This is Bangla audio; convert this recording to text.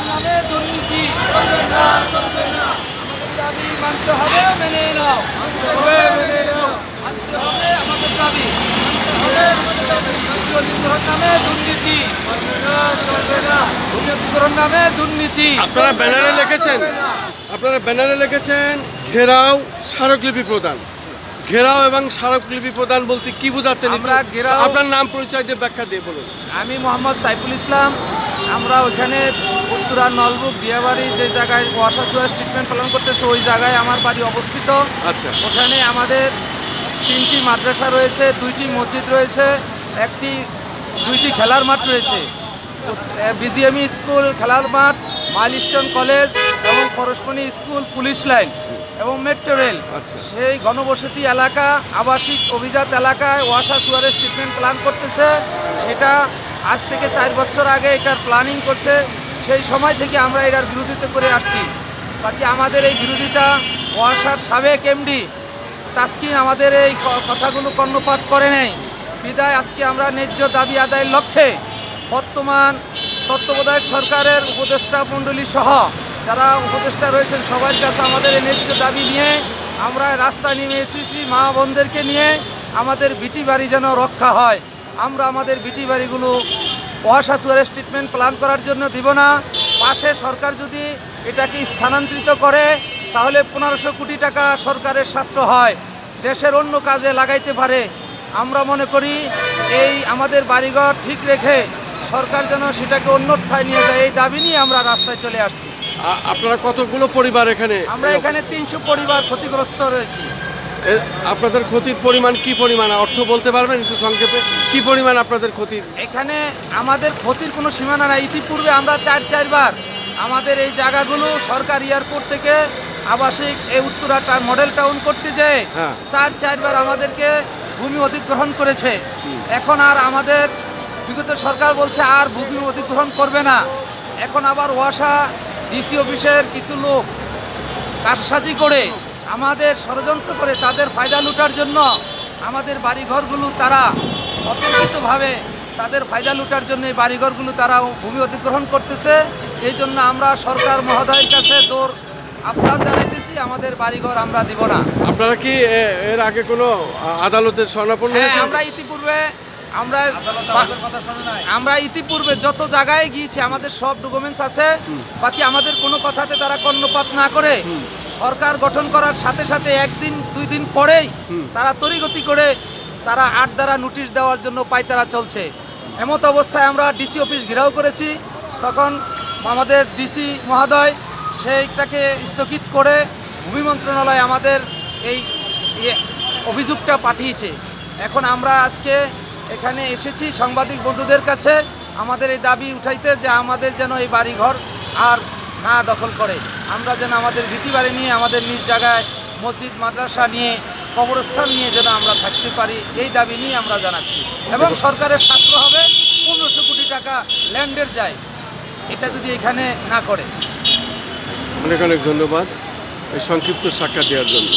নামে দুর্নীতি দাবি মানতে হবে, মেনে নাও। মানতে হবে আমাদের দাবি। নামে দুর্নীতি, নামে দুর্নীতি। আপনারা ব্যানারে লিখেছেন ঘেরাও স্মারকলিপি প্রদান। ঘেরাও এবং স্মারকলিপি প্রদান বলতে কি বোঝাচ্ছেন? আপনার নাম পরিচয় দিয়ে ব্যাখ্যা দিয়ে বলুন। আমি মোহাম্মদ সাইফুল ইসলাম। আমরা ওইখানে উত্তরা নলবুক দিয়াবাড়ি যে জায়গায় ওয়াসা সুয়াস ট্রিটমেন্ট পালন করতেছে ওই জায়গায় আমার বাড়ি অবস্থিত। আচ্ছা, ওখানে আমাদের 3টি মাদ্রাসা রয়েছে, 2টি মসজিদ রয়েছে, 2টি খেলার মাঠ রয়েছে, বিজিএমই স্কুল খেলার মাঠ, মাইলস্টোন কলেজ এবং পরশমণি স্কুল, পুলিশ লাইন এবং মেট্রো রেল। সেই ঘনবসতি এলাকা, আবাসিক অভিজাত এলাকায় ওয়াসা সুয়ারেজ ট্রিটমেন্ট প্ল্যান করতেছে। সেটা আজ থেকে 4 বছর আগে এটার প্ল্যানিং করছে। সেই সময় থেকে আমরা এটার বিরোধিতা করে আসছি। বাকি আমাদের এই বিরোধিতা ওয়াসার সাবেক এমডি তাসকিন আমাদের এই কথাগুলো কর্ণপাত করে নেই। বিদায় আজকে আমরা ন্যায্য দাবি আদায়ের লক্ষ্যে বর্তমান তত্ত্বাবধায়ক সরকারের উপদেষ্টা মণ্ডলী সহ যারা উপদেষ্টা রয়েছেন সবার কাছে আমাদের এই ন্যায্য দাবি নিয়ে আমরা রাস্তায় নেমে এসেছি। মা বোনদেরকে নিয়ে আমাদের বিটি বাড়ি যেন রক্ষা হয়। আমরা আমাদের বিটি বাড়িগুলো ওয়াসা সুয়ারেজ ট্রিটমেন্ট প্ল্যান করার জন্য দিব না। পাশে সরকার যদি এটাকে স্থানান্তরিত করে তাহলে 1500 কোটি টাকা সরকারের সাশ্রয় হয়, দেশের অন্য কাজে লাগাইতে পারে। আমরা মনে করি এই আমাদের বাড়িঘর ঠিক রেখে সরকার যেন সেটাকে অন্যথায় নিয়ে যায়, এই দাবি নিয়ে আমরা রাস্তায় চলে আসছি। আপনারা কতগুলো পরিবার এখানে? আমরা এখানে 300 পরিবার ক্ষতিগ্রস্ত রয়েছি। আপনাদের ক্ষতির পরিমাণ কি পরিমাণ অর্থ বলতে পারবেন একটু সংক্ষেপে? কি পরিমাণ আপনাদের ক্ষতি? এখানে আমাদের ক্ষতির কোনো সীমানা নাই। ইতিপূর্বে আমরা 4 বার আমাদের এই জায়গাগুলো সরকার এয়ারপোর্ট থেকে আবাসিক এই উত্তরা মডেল টাউন করতে যেয়ে 4 বার আমাদেরকে ভূমি অধিগ্রহণ করেছে। এখন আর আমাদের বিগত সরকার বলছে আর ভূমি অধিগ্রহণ করবে না। এখন আবার ওয়াসা ডিসি অফিসের কিছু লোক কারসাজি করে আমাদের ষড়যন্ত্র করে তাদের ফায়দা লুটার জন্য আমাদের বাড়িঘরগুলো তারা অতর্কিতভাবে তাদের ফায়দা লুটার জন্য এই বাড়িঘরগুলো তারা ভূমি অধিগ্রহণ করতেছে। এই জন্য আমরা সরকার মহোদয়ের কাছে আহ্বান জানাইতেছি, আমাদের বাড়িঘর আমরা দিব না। আপনারা কি এর আগে কোনো আদালতের শরণাপন্ন হয়েছেন? আমরা ইতিপূর্বে যত জায়গায় গিয়েছি আমাদের সব ডকুমেন্টস আছে। বাকি আমাদের কোনো কথাতে তারা কর্ণপাত না করে সরকার গঠন করার সাথে সাথে 1-2 দিন পরেই তারা তড়িগতি করে তারা 8 ধারা নোটিশ দেওয়ার জন্য পায়তারা চলছে। এমত অবস্থায় আমরা ডিসি অফিস ঘেরাও করেছি। তখন আমাদের ডিসি মহোদয় সেইটাকে স্থগিত করে ভূমি মন্ত্রণালয় আমাদের এই অভিযোগটা পাঠিয়েছে। এখন আমরা আজকে এখানে এসেছি সাংবাদিক বন্ধুদের কাছে আমাদের এই দাবি উঠাইতে যে আমাদের যেন এই বাড়িঘর আর না দখল করে, আমরা যেন আমাদের ভিটি বাড়ি নিয়ে আমাদের নিজ জায়গায় মসজিদ মাদ্রাসা নিয়ে কবরস্থান নিয়ে যেন আমরা থাকতে পারি, এই দাবি নিয়ে আমরা জানাচ্ছি। এবং সরকারের সাশ্রয় হবে 1500 কোটি টাকা ল্যান্ডের যায়, এটা যদি এখানে না করে। অনেক অনেক ধন্যবাদ এই সংক্ষিপ্ত সাক্ষাৎ দেওয়ার জন্য।